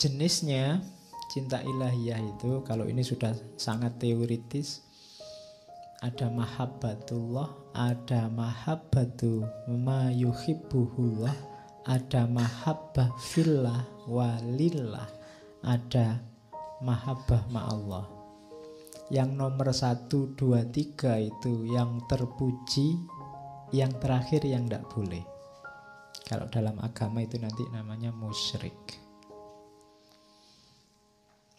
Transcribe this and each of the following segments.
Jenisnya cinta ilahiyah itu, kalau ini sudah sangat teoritis, ada mahabbatullah, ada mahabbatu ma yuhibbuhullah, ada mahabbah fillah walillah, ada mahabbah ma'allah. Yang nomor 1, 2, 3 itu yang terpuji, yang terakhir yang tidak boleh. Kalau dalam agama itu nanti namanya musyrik.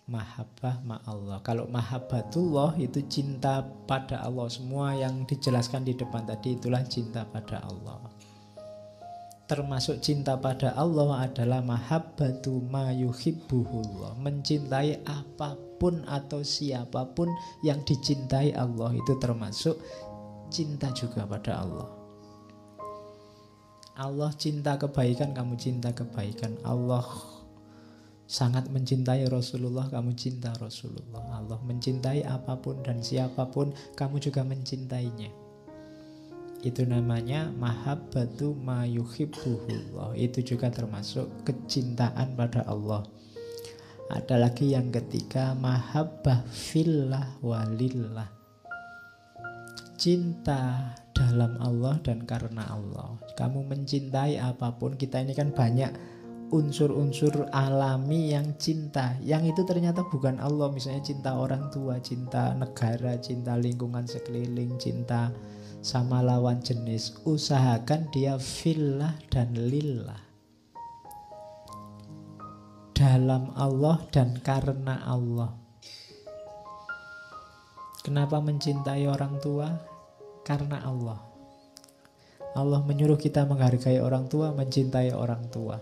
Mahabbah ma'allah. Kalau mahabbatullah itu cinta pada Allah. Semua yang dijelaskan di depan tadi itulah cinta pada Allah. Termasuk cinta pada Allah adalah mahabbatu ma yuhibbuhullah. Mencintai apapun atau siapapun yang dicintai Allah, itu termasuk cinta juga pada Allah. Allah cinta kebaikan, kamu cinta kebaikan. Allah sangat mencintai Rasulullah, kamu cinta Rasulullah. Allah mencintai apapun dan siapapun, kamu juga mencintainya. Itu namanya mahabbatu ma yuhibbuhullah. Itu juga termasuk kecintaan pada Allah. Ada lagi yang ketiga, mahabbah fillah walillah. Cinta dalam Allah dan karena Allah. Kamu mencintai apapun, kita ini kan banyak unsur-unsur alami yang cinta, yang itu ternyata bukan Allah. Misalnya cinta orang tua, cinta negara, cinta lingkungan sekeliling, cinta sama lawan jenis. Usahakan dia fillah dan lillah, dalam Allah dan karena Allah. Kenapa mencintai orang tua? Karena Allah. Allah menyuruh kita menghargai orang tua, mencintai orang tua.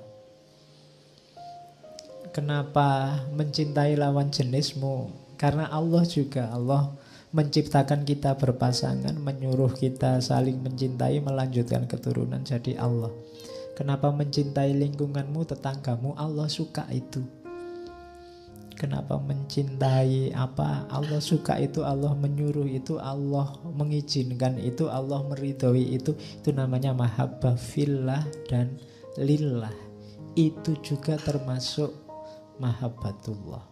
Kenapa mencintai lawan jenismu? Karena Allah juga. Allah menciptakan kita berpasangan, menyuruh kita saling mencintai, melanjutkan keturunan. Jadi Allah. Kenapa mencintai lingkunganmu, tetanggamu? Allah suka itu. Kenapa mencintai apa? Allah suka itu, Allah menyuruh itu, Allah mengizinkan itu, Allah meridhoi itu. Itu namanya mahabbah fillah dan lillah. Itu juga termasuk mahabbatullah.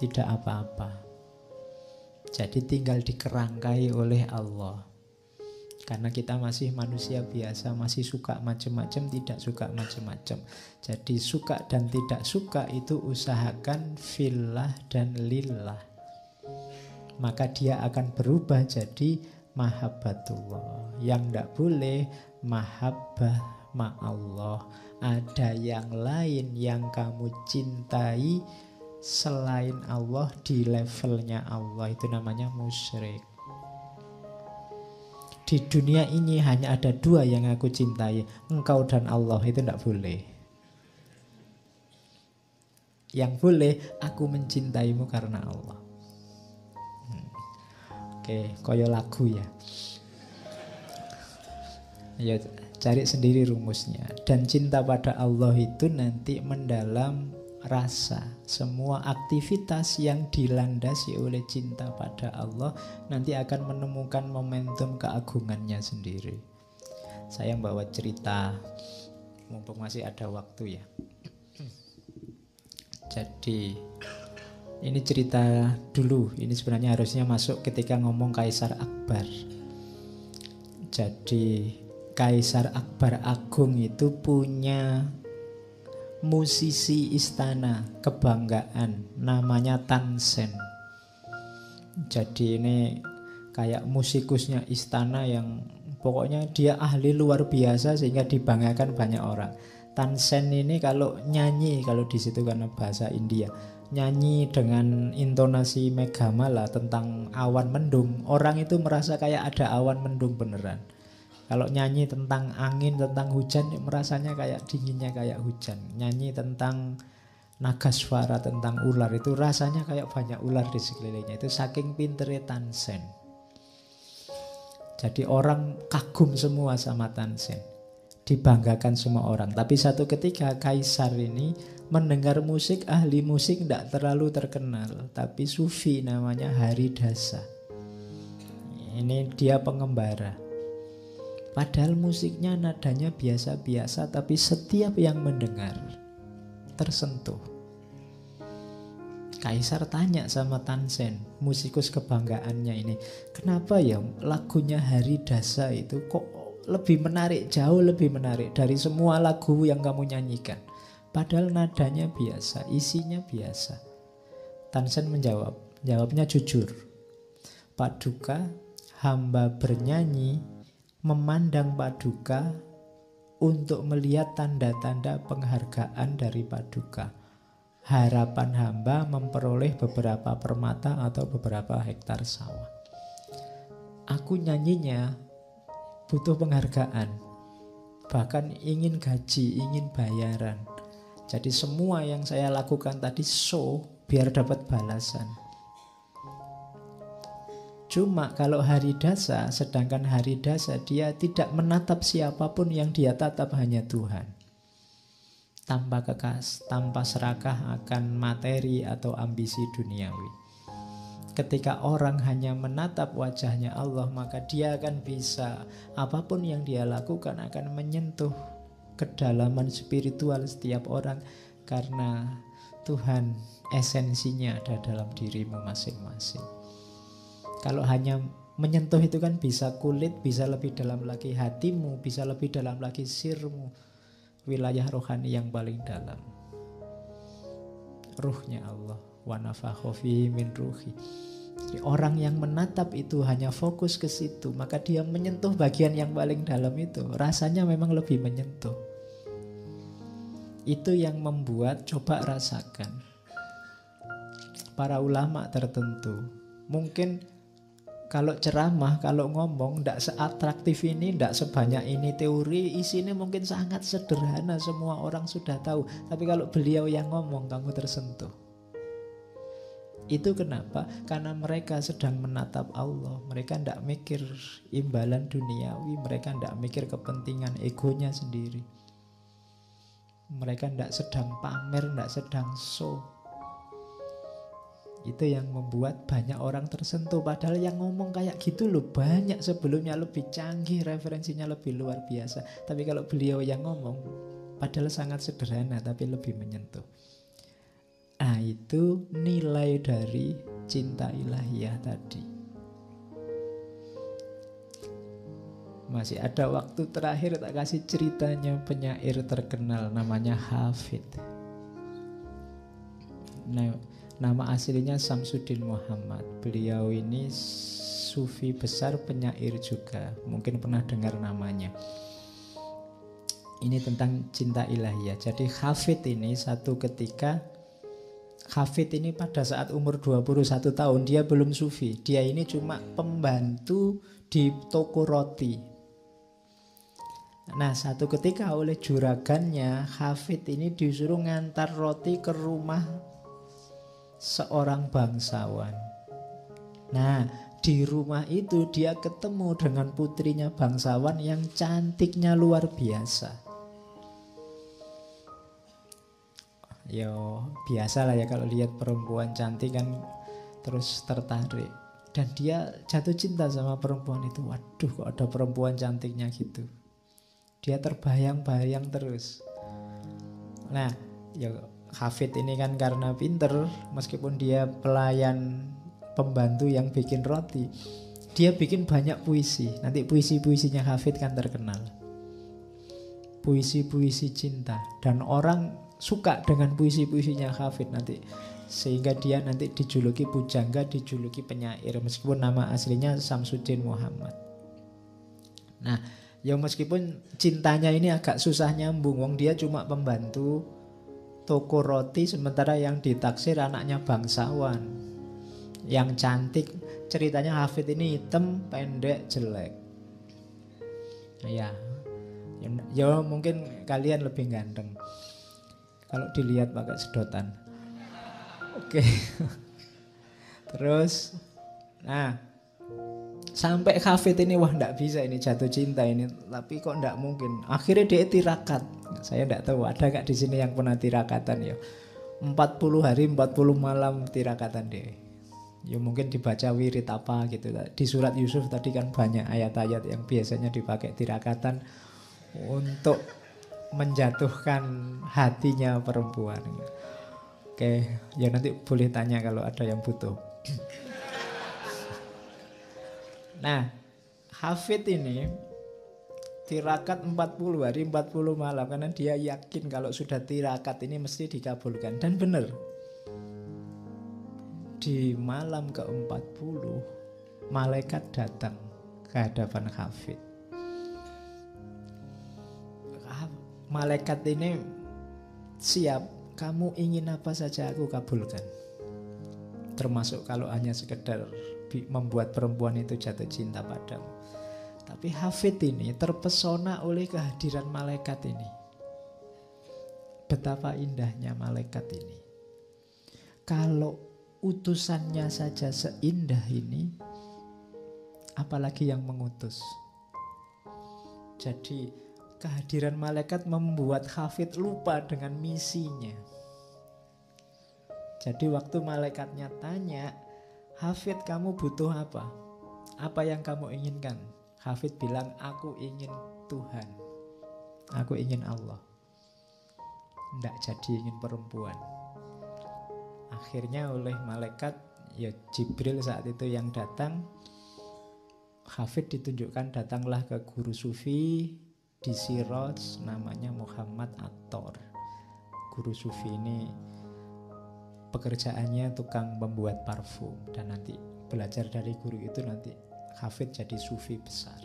Tidak apa-apa. Jadi tinggal dikerangkai oleh Allah. Karena kita masih manusia biasa, masih suka macam-macam, tidak suka macam-macam. Jadi suka dan tidak suka itu usahakan fillah dan lillah. Maka dia akan berubah jadi mahabbatullah. Yang tidak boleh mahabbah ma'allah. Ada yang lain yang kamu cintai selain Allah di levelnya Allah, itu namanya musyrik. Di dunia ini hanya ada 2 yang aku cintai, engkau dan Allah, itu tidak boleh. Yang boleh, aku mencintaimu karena Allah. Oke, koyo lagu ya. Ayo cari sendiri rumusnya. Dan cinta pada Allah itu nanti mendalam rasa. Semua aktivitas yang dilandasi oleh cinta pada Allah nanti akan menemukan momentum keagungannya sendiri. Saya bawa cerita, mumpung masih ada waktu ya. Jadi ini cerita dulu. Ini sebenarnya harusnya masuk ketika ngomong Kaisar Akbar. Jadi Kaisar Akbar Agung itu punya musisi istana kebanggaan, namanya Tan Sen. Jadi ini kayak musikusnya istana yang pokoknya dia ahli luar biasa sehingga dibanggakan banyak orang. Tan Sen ini kalau nyanyi, kalau di situ karena bahasa India, nyanyi dengan intonasi Megamala tentang awan mendung, orang itu merasa kayak ada awan mendung beneran. Kalau nyanyi tentang angin, tentang hujan, merasanya kayak dinginnya kayak hujan. Nyanyi tentang nagaswara, tentang ular, itu rasanya kayak banyak ular di sekelilingnya. Itu saking pinternya Tan Sen. Jadi orang kagum semua sama Tan Sen, dibanggakan semua orang. Tapi satu ketika Kaisar ini mendengar musik, ahli musik tidak terlalu terkenal, tapi sufi namanya Haridasa. Ini dia pengembara. Padahal musiknya nadanya biasa-biasa, tapi setiap yang mendengar tersentuh. Kaisar tanya sama Tansen, musikus kebanggaannya ini, kenapa ya lagunya Haridasa itu kok lebih menarik, jauh lebih menarik dari semua lagu yang kamu nyanyikan. Padahal nadanya biasa, isinya biasa. Tansen menjawab, jawabnya jujur. Paduka, hamba bernyanyi, memandang Paduka untuk melihat tanda-tanda penghargaan dari Paduka. Harapan hamba memperoleh beberapa permata atau beberapa hektar sawah. Aku nyanyinya butuh penghargaan, bahkan ingin gaji, ingin bayaran. Jadi semua yang saya lakukan tadi show biar dapat balasan. Cuma kalau Haridasa, sedangkan Haridasa dia tidak menatap siapapun, yang dia tatap hanya Tuhan. Tanpa kekas, tanpa serakah akan materi atau ambisi duniawi. Ketika orang hanya menatap wajahnya Allah, maka dia akan bisa, apapun yang dia lakukan akan menyentuh kedalaman spiritual setiap orang, karena Tuhan esensinya ada dalam dirimu masing-masing. Kalau hanya menyentuh itu kan bisa kulit, bisa lebih dalam lagi hatimu, bisa lebih dalam lagi sirmu, wilayah rohani yang paling dalam, ruhnya Allah. Wa nafakha fihi min ruhi. Jadi orang yang menatap itu hanya fokus ke situ, maka dia menyentuh bagian yang paling dalam itu. Rasanya memang lebih menyentuh. Itu yang membuat, coba rasakan, para ulama tertentu mungkin kalau ceramah, kalau ngomong tidak seatraktif ini, tidak sebanyak ini teori, isinya mungkin sangat sederhana, semua orang sudah tahu. Tapi kalau beliau yang ngomong, kamu tersentuh. Itu kenapa? Karena mereka sedang menatap Allah. Mereka tidak mikir imbalan duniawi, mereka tidak mikir kepentingan egonya sendiri. Mereka tidak sedang pamer, tidak sedang show. Itu yang membuat banyak orang tersentuh. Padahal yang ngomong kayak gitu loh banyak sebelumnya, lebih canggih, referensinya lebih luar biasa. Tapi kalau beliau yang ngomong, padahal sangat sederhana tapi lebih menyentuh. Nah, itu nilai dari cinta ilahiyah tadi. Masih ada waktu terakhir, tak kasih ceritanya penyair terkenal namanya Hafid. Nama aslinya Samsudin Muhammad. Beliau ini sufi besar, penyair juga. Mungkin pernah dengar namanya. Ini tentang cinta ilahiyah. Jadi Hafid ini satu ketika, Hafid ini pada saat umur 21 tahun, dia belum sufi. Dia ini cuma pembantu di toko roti. Nah, satu ketika oleh juragannya, Hafid ini disuruh ngantar roti ke rumah seorang bangsawan. Nah, di rumah itu dia ketemu dengan putrinya bangsawan yang cantiknya luar biasa. Yo, biasa lah ya kalau lihat perempuan cantik kan terus tertarik. Dan dia jatuh cinta sama perempuan itu. Waduh, kok ada perempuan cantiknya gitu. Dia terbayang-bayang terus. Nah, ya Hafid ini kan karena pinter, meskipun dia pelayan pembantu yang bikin roti, dia bikin banyak puisi. Nanti puisi-puisinya Hafid kan terkenal, puisi-puisi cinta. Dan orang suka dengan puisi-puisinya Hafid nanti, sehingga dia nanti dijuluki pujangga, dijuluki penyair, meskipun nama aslinya Samsudin Muhammad. Nah, ya meskipun cintanya ini agak susah nyambung, wong dia cuma pembantu toko roti, sementara yang ditaksir anaknya bangsawan yang cantik. Ceritanya Hafid ini hitam, pendek, jelek. Ya mungkin kalian lebih ganteng kalau dilihat pakai sedotan. Oke. Terus, nah, sampai Hafid ini wah ndak bisa ini jatuh cinta ini, tapi kok ndak mungkin. Akhirnya dia tirakat. Saya ndak tahu ada gak di sini yang pernah tirakatan ya. 40 hari 40 malam tirakatan dia. Ya mungkin dibaca wirid apa gitu. Di surat Yusuf tadi kan banyak ayat-ayat yang biasanya dipakai tirakatan untuk menjatuhkan hatinya perempuan. Oke, ya nanti boleh tanya kalau ada yang butuh. Nah, hafid ini tirakat 40 hari 40 malam karena dia yakin kalau sudah tirakat ini mesti dikabulkan. Dan benar, di malam ke-40 malaikat datang ke hadapan hafid. Malaikat ini siap, kamu ingin apa saja aku kabulkan. Termasuk kalau hanya sekedar membuat perempuan itu jatuh cinta padamu. Tapi hafid ini terpesona oleh kehadiran malaikat ini. Betapa indahnya malaikat ini. Kalau utusannya saja seindah ini, apalagi yang mengutus. Jadi kehadiran malaikat membuat hafid lupa dengan misinya. Jadi waktu malaikatnya tanya, Hafid kamu butuh apa? Apa yang kamu inginkan? Hafid bilang, aku ingin Tuhan. Aku ingin Allah. Tidak jadi ingin perempuan. Akhirnya oleh malaikat, ya Jibril saat itu yang datang, Hafid ditunjukkan datanglah ke guru sufi di Siraj, namanya Muhammad Attor. Guru sufi ini pekerjaannya tukang membuat parfum, dan nanti belajar dari guru itu nanti Hafid jadi sufi besar.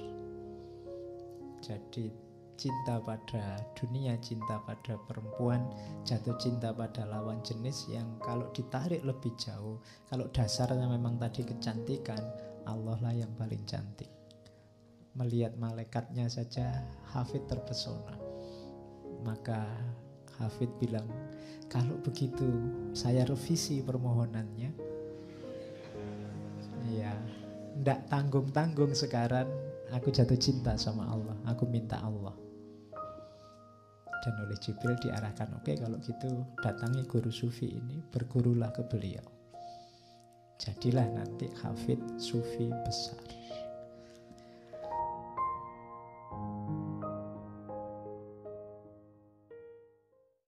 Jadi cinta pada dunia, cinta pada perempuan, jatuh cinta pada lawan jenis yang kalau ditarik lebih jauh, kalau dasarnya memang tadi kecantikan, Allah lah yang paling cantik. Melihat malaikatnya saja Hafid terpesona. Maka Hafid bilang, kalau begitu saya revisi permohonannya. Ya, ndak tanggung-tanggung sekarang aku jatuh cinta sama Allah, aku minta Allah. Dan oleh Jibril diarahkan, oke kalau gitu datangi guru sufi ini, bergurulah ke beliau. Jadilah nanti Hafid sufi besar.